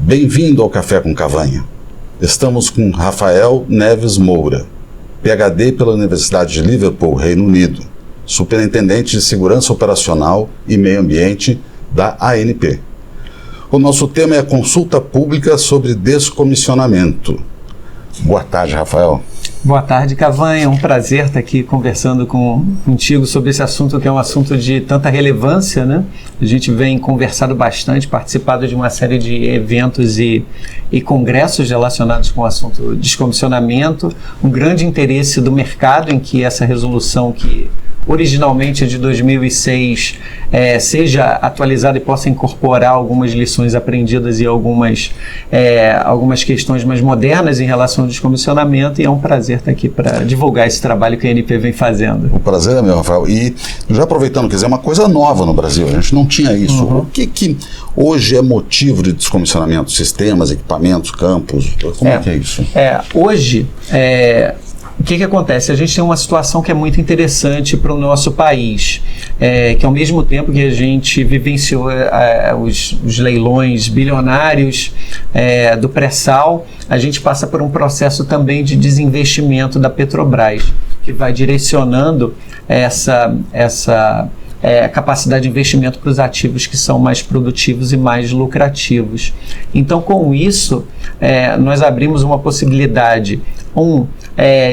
Bem-vindo ao Café com Cavanha. Estamos com Rafael Neves Moura, PhD pela Universidade de Liverpool, Reino Unido, Superintendente de Segurança Operacional e Meio Ambiente da ANP. O nosso tema é a consulta pública sobre descomissionamento. Boa tarde, Rafael. Boa tarde, Cavanha. É um prazer estar aqui conversando contigo sobre esse assunto, que é um assunto de tanta relevância, né? A gente vem conversado bastante, participado de uma série de eventos e congressos relacionados com o assunto descomissionamento, um grande interesse do mercado em que essa resolução, que originalmente é de 2006, seja atualizada e possa incorporar algumas lições aprendidas e algumas questões mais modernas em relação ao descomissionamento, e é um prazer estar aqui para divulgar esse trabalho que a ANP vem fazendo. O prazer é meu, Rafael. E já aproveitando, quer dizer, é uma coisa nova no Brasil, a gente não tinha isso. O que hoje é motivo de descomissionamento? Sistemas, equipamentos, campos? Como é que é isso? Hoje, o que acontece? A gente tem uma situação que é muito interessante para o nosso país, que ao mesmo tempo que a gente vivenciou os leilões bilionários do pré-sal, a gente passa por um processo também de desinvestimento da Petrobras, que vai direcionando essa capacidade de investimento para os ativos que são mais produtivos e mais lucrativos. Então, com isso, nós abrimos uma possibilidade,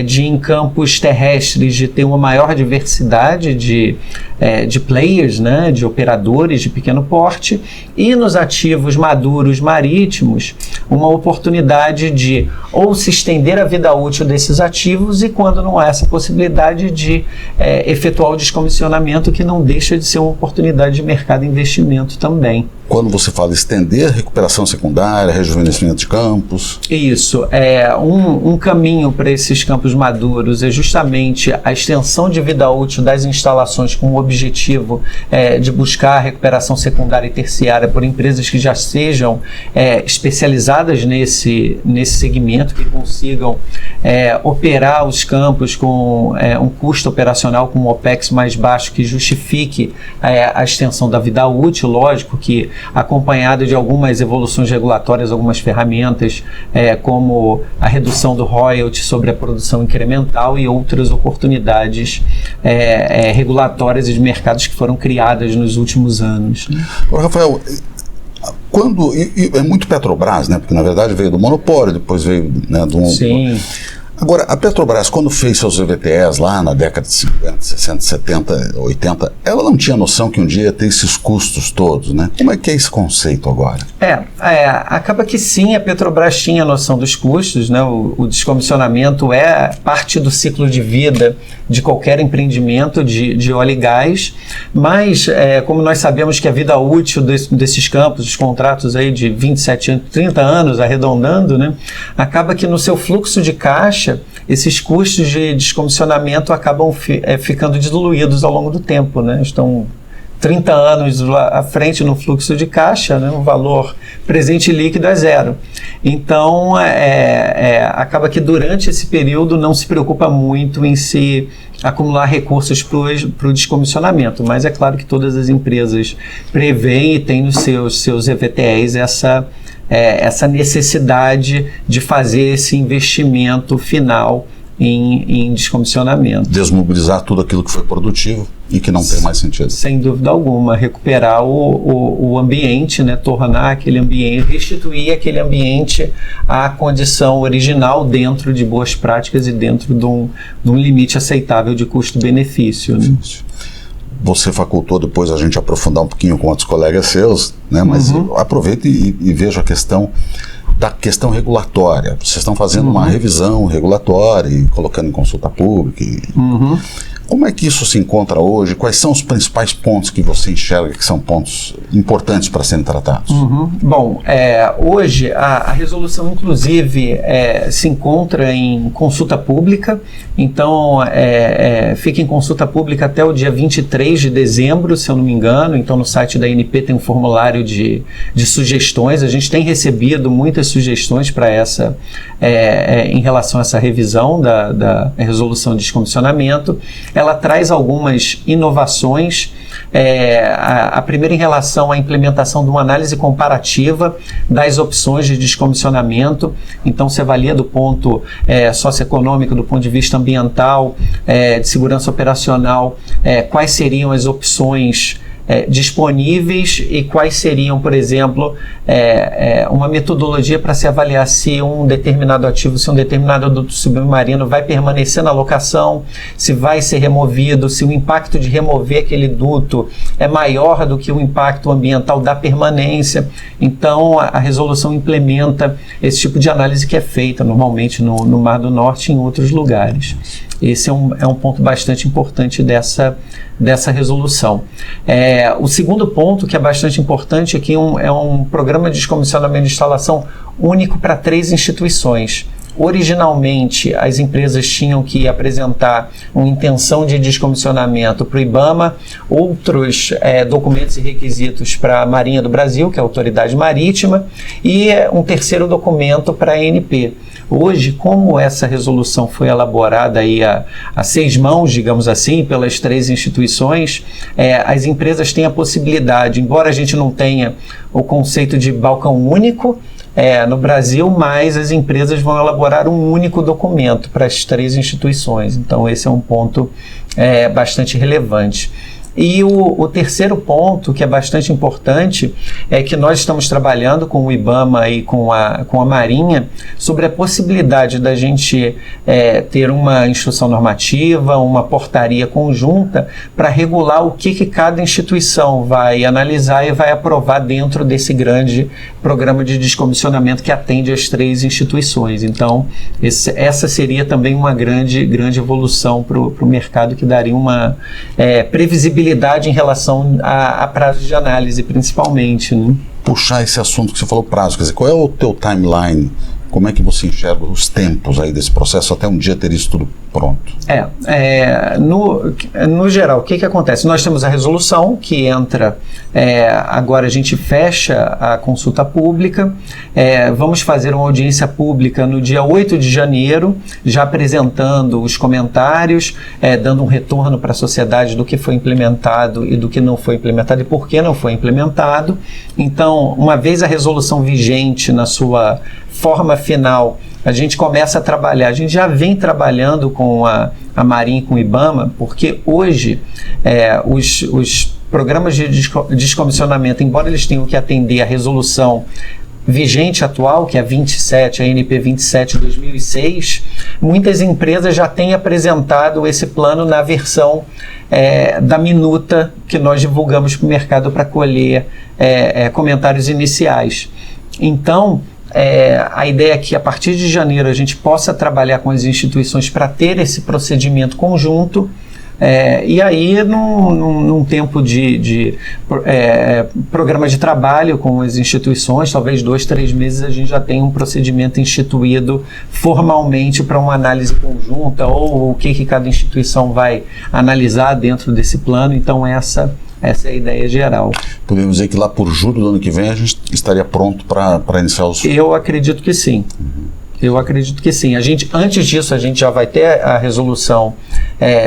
de em campos terrestres de ter uma maior diversidade de players, né, de operadores de pequeno porte, e nos ativos maduros marítimos, uma oportunidade de ou se estender a vida útil desses ativos, e quando não há essa possibilidade, de efetuar o descomissionamento, que não deixa de ser uma oportunidade de mercado e investimento também. Quando você fala estender, recuperação secundária, rejuvenescimento de campos? Isso. Um caminho para esses campos maduros é justamente a extensão de vida útil das instalações, com o objetivo de buscar a recuperação secundária e terciária por empresas que já sejam especializadas nesse segmento, que consigam operar os campos com um custo operacional, com um OPEX mais baixo, que justifique a extensão da vida útil. Lógico que acompanhado de algumas evoluções regulatórias, algumas ferramentas, como a redução do royalty sobre a produção incremental e outras oportunidades regulatórias e de mercados que foram criadas nos últimos anos. Rafael, é muito Petrobras, né? Porque na verdade veio do monopólio, depois veio, né, Sim. Agora, a Petrobras, quando fez seus EVTEs lá na década de 50, 60, 70, 80, ela não tinha noção que um dia ia ter esses custos todos, né? Como é que é esse conceito agora? Acaba que sim, a Petrobras tinha noção dos custos, né? O descomissionamento é parte do ciclo de vida de qualquer empreendimento de óleo e gás, mas como nós sabemos que a vida útil desses campos, os contratos aí de 27 anos, 30 anos, arredondando, né? Acaba que no seu fluxo de caixa, esses custos de descomissionamento acabam ficando diluídos ao longo do tempo, né? Estão 30 anos à frente no fluxo de caixa, né? O valor presente líquido é zero. Então, acaba que durante esse período não se preocupa muito em se acumular recursos para o descomissionamento, mas é claro que todas as empresas preveem e têm nos seus EVTEs essa necessidade de fazer esse investimento final em descomissionamento. Desmobilizar tudo aquilo que foi produtivo e que não tem mais sentido. Sem dúvida alguma, recuperar o ambiente, né, tornar aquele ambiente, restituir aquele ambiente à condição original, dentro de boas práticas e dentro de um limite aceitável de custo-benefício, né? Você facultou depois a gente aprofundar um pouquinho com outros colegas seus, né? Mas aproveita e veja a questão da questão regulatória. Vocês estão fazendo uma revisão regulatória e colocando em consulta pública. Como é que isso se encontra hoje? Quais são os principais pontos que você enxerga que são pontos importantes para serem tratados? Bom, hoje a resolução, inclusive, se encontra em consulta pública. Então, fica em consulta pública até o dia 23 de dezembro, se eu não me engano. Então, no site da ANP tem um formulário de sugestões. A gente tem recebido muitas sugestões para em relação a essa revisão da resolução de descomissionamento. ela traz algumas inovações. A primeira em relação à implementação de uma análise comparativa das opções de descomissionamento. Então, se avalia do ponto socioeconômico, do ponto de vista ambiental, de segurança operacional, quais seriam as opções disponíveis e quais seriam, por exemplo, uma metodologia para se avaliar se um determinado ativo, se um determinado duto submarino vai permanecer na locação, se vai ser removido, se o impacto de remover aquele duto é maior do que o impacto ambiental da permanência. Então, a resolução implementa esse tipo de análise que é feita normalmente no Mar do Norte e em outros lugares. Esse é um ponto bastante importante dessa resolução. O segundo ponto, que é bastante importante aqui, é um programa de descomissionamento de instalação único para 3 instituições. Originalmente, as empresas tinham que apresentar uma intenção de descomissionamento para o IBAMA, outros documentos e requisitos para a Marinha do Brasil, que é a Autoridade Marítima, e um terceiro documento para a ANP. Hoje, como essa resolução foi elaborada aí a 6 mãos, digamos assim, pelas 3 instituições, as empresas têm a possibilidade, embora a gente não tenha o conceito de balcão único no Brasil, mas as empresas vão elaborar um único documento para as 3 instituições. Então, esse é um ponto bastante relevante. E o terceiro ponto, que é bastante importante, é que nós estamos trabalhando com o IBAMA e com a Marinha sobre a possibilidade da gente ter uma instrução normativa, uma portaria conjunta para regular o que cada instituição vai analisar e vai aprovar dentro desse grande programa de descomissionamento que atende as 3 instituições. Então, essa seria também uma grande evolução para o mercado, que daria uma previsibilidade em relação a prazos de análise, principalmente, né? Puxar esse assunto que você falou, prazo, quer dizer, qual é o teu timeline? Como é que você enxerga os tempos aí desse processo até um dia ter isso tudo pronto? No geral, o que acontece? Nós temos a resolução que entra, agora a gente fecha a consulta pública, vamos fazer uma audiência pública no dia 8 de janeiro, já apresentando os comentários, dando um retorno para a sociedade do que foi implementado e do que não foi implementado e por que não foi implementado. Então, uma vez a resolução vigente na sua forma final, a gente começa a trabalhar, a gente já vem trabalhando com a Marinha e com o IBAMA, porque hoje os programas de descomissionamento, embora eles tenham que atender a resolução vigente atual, que é a 27, a ANP 27 de 2006, muitas empresas já têm apresentado esse plano na versão da minuta que nós divulgamos para o mercado para colher comentários iniciais. Então, a ideia é que a partir de janeiro a gente possa trabalhar com as instituições para ter esse procedimento conjunto, e aí num tempo de programa de trabalho com as instituições, talvez 2, 3 meses, a gente já tem um procedimento instituído formalmente para uma análise conjunta, ou o que cada instituição vai analisar dentro desse plano. Então essa é a ideia geral. Podemos dizer que lá por julho do ano que vem a gente estaria pronto para iniciar os... Eu acredito que sim. Eu acredito que sim. Antes disso, a gente já vai ter a resolução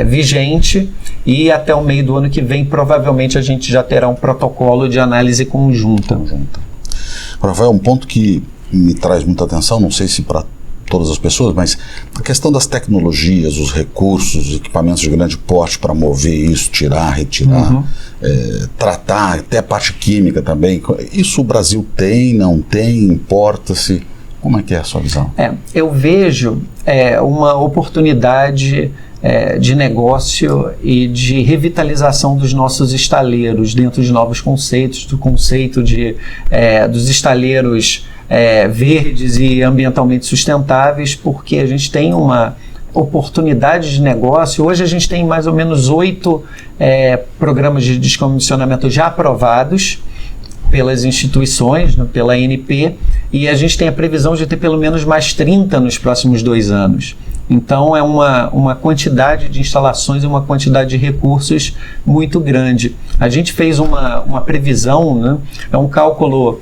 vigente, e até o meio do ano que vem, provavelmente, a gente já terá um protocolo de análise conjunta. Rafael, um ponto que me traz muita atenção, não sei se para todas as pessoas, mas a questão das tecnologias, os recursos, os equipamentos de grande porte para mover isso, tirar, retirar, tratar, até a parte química também. Isso o Brasil tem, não tem, importa-se? Como é que é a sua visão? Eu vejo uma oportunidade de negócio e de revitalização dos nossos estaleiros dentro de novos conceitos, do conceito dos estaleiros verdes e ambientalmente sustentáveis, porque a gente tem uma oportunidade de negócio. Hoje a gente tem mais ou menos 8 programas de descomissionamento já aprovados pelas instituições, pela ANP, e a gente tem a previsão de ter pelo menos mais 30 nos próximos 2 anos. Então é uma quantidade de instalações e uma quantidade de recursos muito grande. A gente fez uma previsão, né? É um cálculo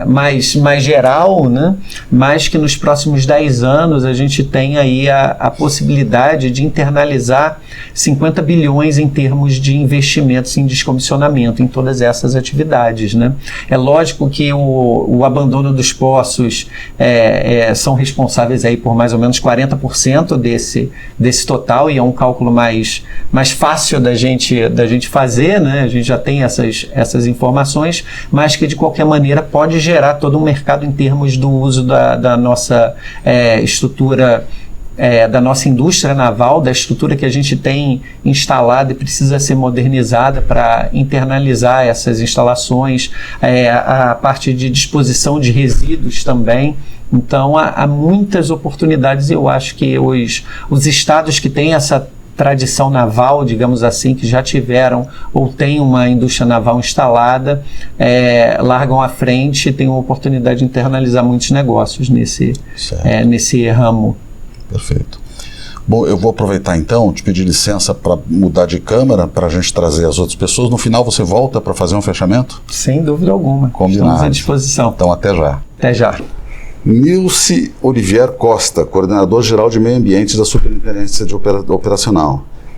mais geral, né? Mas que nos próximos 10 anos a gente tem aí a possibilidade de internalizar 50 bilhões em termos de investimentos em descomissionamento em todas essas atividades, né? É lógico que o abandono dos poços são responsáveis aí por mais ou menos 40% desse total, e é um cálculo mais fácil da gente fazer, né? A gente já tem essas informações, mas que de qualquer maneira pode gerar todo um mercado em termos do uso da nossa estrutura, da nossa indústria naval, da estrutura que a gente tem instalada e precisa ser modernizada para internalizar essas instalações, a parte de disposição de resíduos também. Então há muitas oportunidades, e eu acho que os estados que têm essa tradição naval, digamos assim, que já tiveram ou têm uma indústria naval instalada, largam à frente e têm uma oportunidade de internalizar muitos negócios nesse ramo. Perfeito. Bom, eu vou aproveitar então, te pedir licença para mudar de câmera, para a gente trazer as outras pessoas. No final você volta para fazer um fechamento? Sem dúvida alguma. Combinado. Estamos à disposição. Então até já. Até já. Nilce Olivier Costa, coordenador-geral de meio ambiente da Superintendência de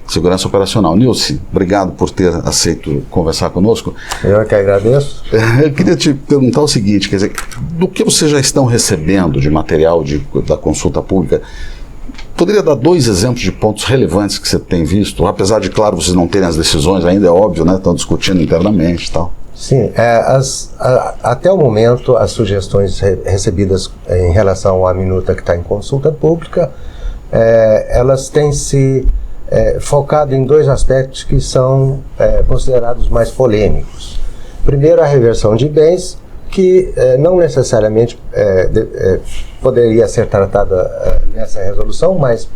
Segurança Operacional. Nilce, obrigado por ter aceito conversar conosco. Eu que agradeço. Eu queria te perguntar o seguinte, quer dizer, do que vocês já estão recebendo de material da consulta pública, poderia dar 2 exemplos de pontos relevantes que você tem visto? Apesar de, claro, vocês não terem as decisões, ainda é óbvio, né? Estão discutindo internamente e tal. Sim, até o momento as sugestões recebidas em relação à minuta que está em consulta pública, elas têm se focado em 2 aspectos que são considerados mais polêmicos. Primeiro, a reversão de bens, que não necessariamente poderia ser tratada nessa resolução, mas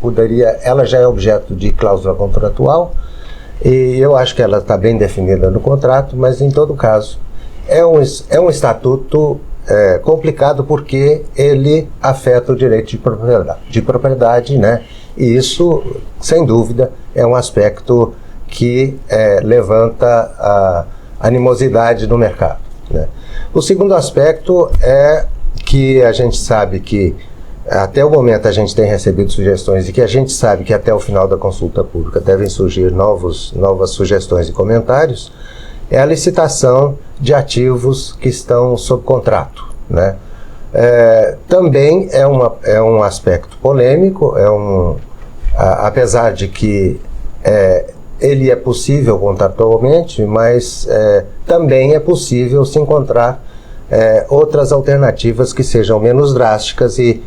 ela já é objeto de cláusula contratual, e eu acho que ela está bem definida no contrato, mas em todo caso é um estatuto complicado, porque ele afeta o direito de propriedade, né? E isso, sem dúvida, é um aspecto que levanta a animosidade no mercado, né? O segundo aspecto é que a gente sabe que até o momento a gente tem recebido sugestões, e que a gente sabe que até o final da consulta pública devem surgir novas sugestões e comentários, é a licitação de ativos que estão sob contrato, né? Também é um aspecto polêmico, apesar de que ele é possível contratualmente, mas também é possível se encontrar outras alternativas que sejam menos drásticas e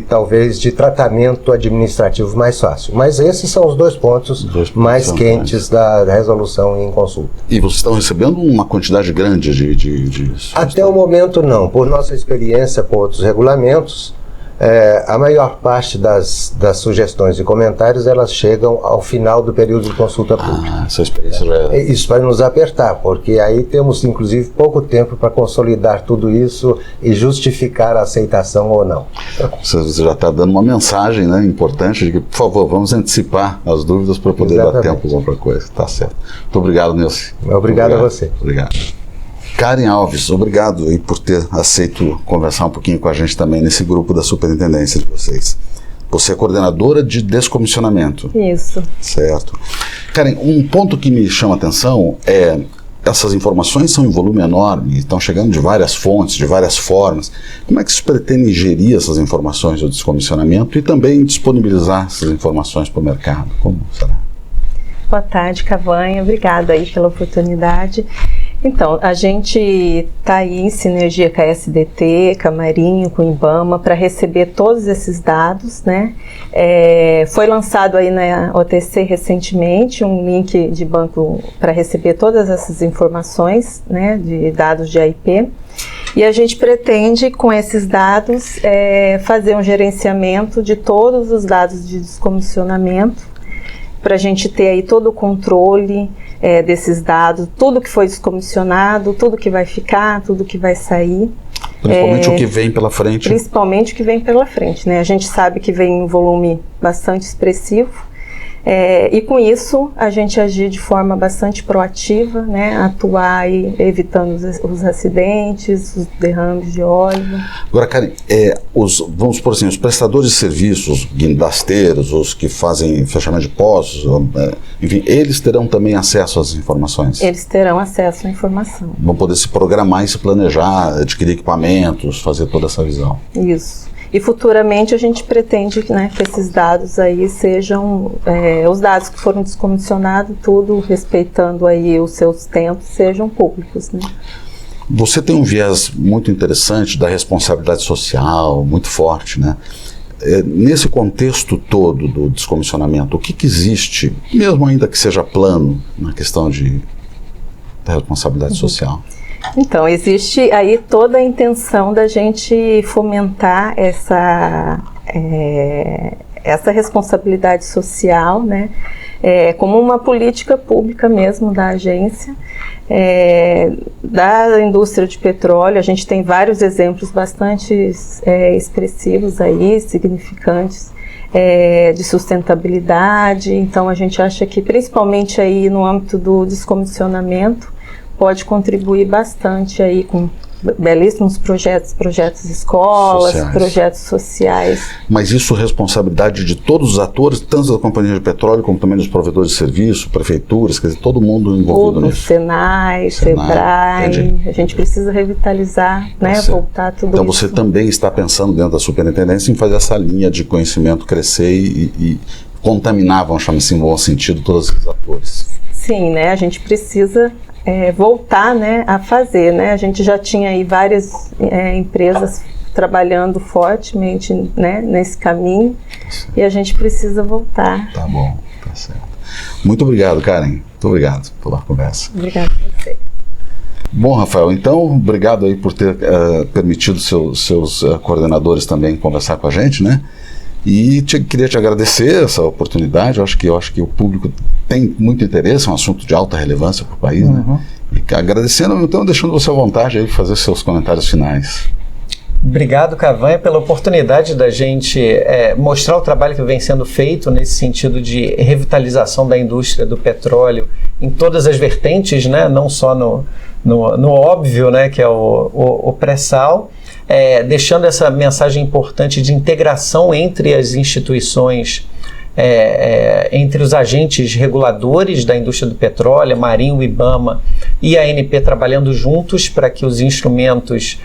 talvez de tratamento administrativo mais fácil. Mas esses são os 2 pontos mais quentes da resolução em consulta. E vocês estão recebendo uma quantidade grande de Até o momento não. Por nossa experiência com outros regulamentos, a maior parte das sugestões e comentários, elas chegam ao final do período de consulta pública. Essa experiência já é... Isso vai nos apertar, porque aí temos inclusive pouco tempo para consolidar tudo isso e justificar a aceitação ou não. Você já está dando uma mensagem, né, importante de que, por favor, vamos antecipar as dúvidas para poder dar tempo para outra coisa. Tá certo. Muito obrigado, Nilce. Obrigado a você. Obrigado. Karen Alves, obrigado aí por ter aceito conversar um pouquinho com a gente também nesse grupo da superintendência de vocês. Você é coordenadora de descomissionamento. Isso. Certo. Karen, um ponto que me chama a atenção é essas informações são em volume enorme, estão chegando de várias fontes, de várias formas. Como é que vocês pretendem gerir essas informações do descomissionamento e também disponibilizar essas informações para o mercado? Como será? Boa tarde, Cavanha. Obrigada aí pela oportunidade. Então, a gente está aí em sinergia com a SDT, com a Marinho, com o IBAMA, para receber todos esses dados, né? Foi lançado aí na OTC recentemente um link de banco para receber todas essas informações, né, de dados de AIP. E a gente pretende, com esses dados, fazer um gerenciamento de todos os dados de descomissionamento, para a gente ter aí todo o controle desses dados, tudo que foi descomissionado, tudo que vai ficar, tudo que vai sair. Principalmente o que vem pela frente. Principalmente o que vem pela frente, né? A gente sabe que vem um volume bastante expressivo. E com isso a gente agir de forma bastante proativa, né? Atuar aí, evitando os acidentes, os derrames de óleo. Agora, Karen, vamos por assim, os prestadores de serviços, guindasteiros, os que fazem fechamento de poços, enfim, eles terão também acesso às informações? Eles terão acesso à informação. Vão poder se programar e se planejar, adquirir equipamentos, fazer toda essa visão. Isso. E futuramente a gente pretende, né, que esses dados aí sejam, os dados que foram descomissionados, tudo respeitando aí os seus tempos, sejam públicos, né? Você tem um viés muito interessante da responsabilidade social, muito forte, né? Nesse contexto todo do descomissionamento, o que existe, mesmo ainda que seja plano, na questão da responsabilidade social? Então, existe aí toda a intenção da gente fomentar essa responsabilidade social, né, como uma política pública mesmo da agência, da indústria de petróleo. A gente tem vários exemplos bastante expressivos aí, significantes, de sustentabilidade. Então, a gente acha que, principalmente aí no âmbito do descomissionamento, pode contribuir bastante aí com belíssimos projetos escolas, projetos sociais. Mas isso é responsabilidade de todos os atores, tanto da companhia de petróleo como também dos provedores de serviço, prefeituras, quer dizer, todo mundo envolvido nisso. Senai, Sebrae, a gente precisa revitalizar, né, voltar tudo então isso. Você também está pensando dentro da superintendência em fazer essa linha de conhecimento crescer e contaminar, vamos chamar assim, em bom sentido, todos esses atores. Sim, né, a gente precisa voltar, né, a fazer, né? A gente já tinha aí várias empresas trabalhando fortemente, né, nesse caminho, e a gente precisa voltar. Tá bom, tá certo. Muito obrigado, Karen. Muito obrigado pela conversa. Obrigada a você. Bom, Rafael, então, obrigado aí por ter permitido seus coordenadores também conversar com a gente, né? E queria te agradecer essa oportunidade. Eu acho que o público tem muito interesse, é um assunto de alta relevância para o país, né? E agradecendo, então, deixando você à vontade aí de fazer seus comentários finais. Obrigado, Cavanha, pela oportunidade da gente mostrar o trabalho que vem sendo feito nesse sentido de revitalização da indústria do petróleo em todas as vertentes, né? Não só no óbvio, né, que é o pré-sal, deixando essa mensagem importante de integração entre as instituições, entre os agentes reguladores da indústria do petróleo, a Marinho, o IBAMA e a ANP trabalhando juntos para que os instrumentos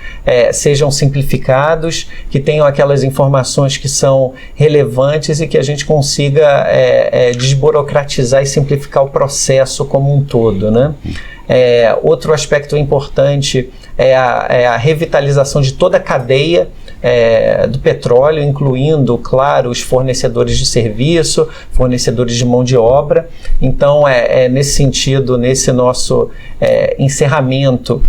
sejam simplificados, que tenham aquelas informações que são relevantes e que a gente consiga desburocratizar e simplificar o processo como um todo, né? Outro aspecto importante é a revitalização de toda a cadeia do petróleo, incluindo, claro, os fornecedores de serviço, fornecedores de mão de obra. Então, nesse sentido, nesse nosso encerramento,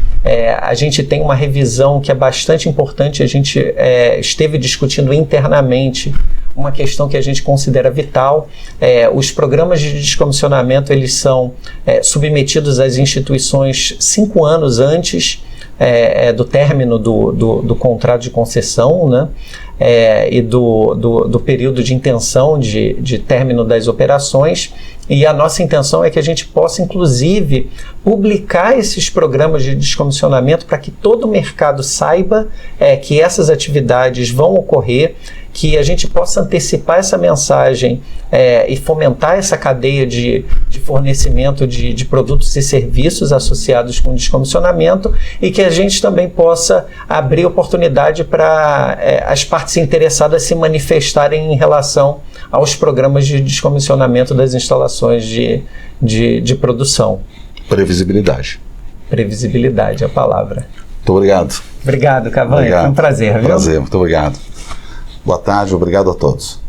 a gente tem uma revisão que é bastante importante. A gente esteve discutindo internamente uma questão que a gente considera vital. Os programas de descomissionamento, eles são submetidos às instituições 5 anos antes do término do contrato de concessão, né? E do período de intenção de término das operações. E a nossa intenção é que a gente possa, inclusive, publicar esses programas de descomissionamento para que todo o mercado saiba que essas atividades vão ocorrer, que a gente possa antecipar essa mensagem e fomentar essa cadeia de fornecimento de produtos e serviços associados com o descomissionamento, e que a gente também possa abrir oportunidade para as partes interessadas se manifestarem em relação aos programas de descomissionamento das instalações de produção. Previsibilidade. Previsibilidade é a palavra. Muito obrigado. Obrigado, Cavanha. Foi um prazer, viu? Prazer, muito obrigado. Boa tarde, obrigado a todos.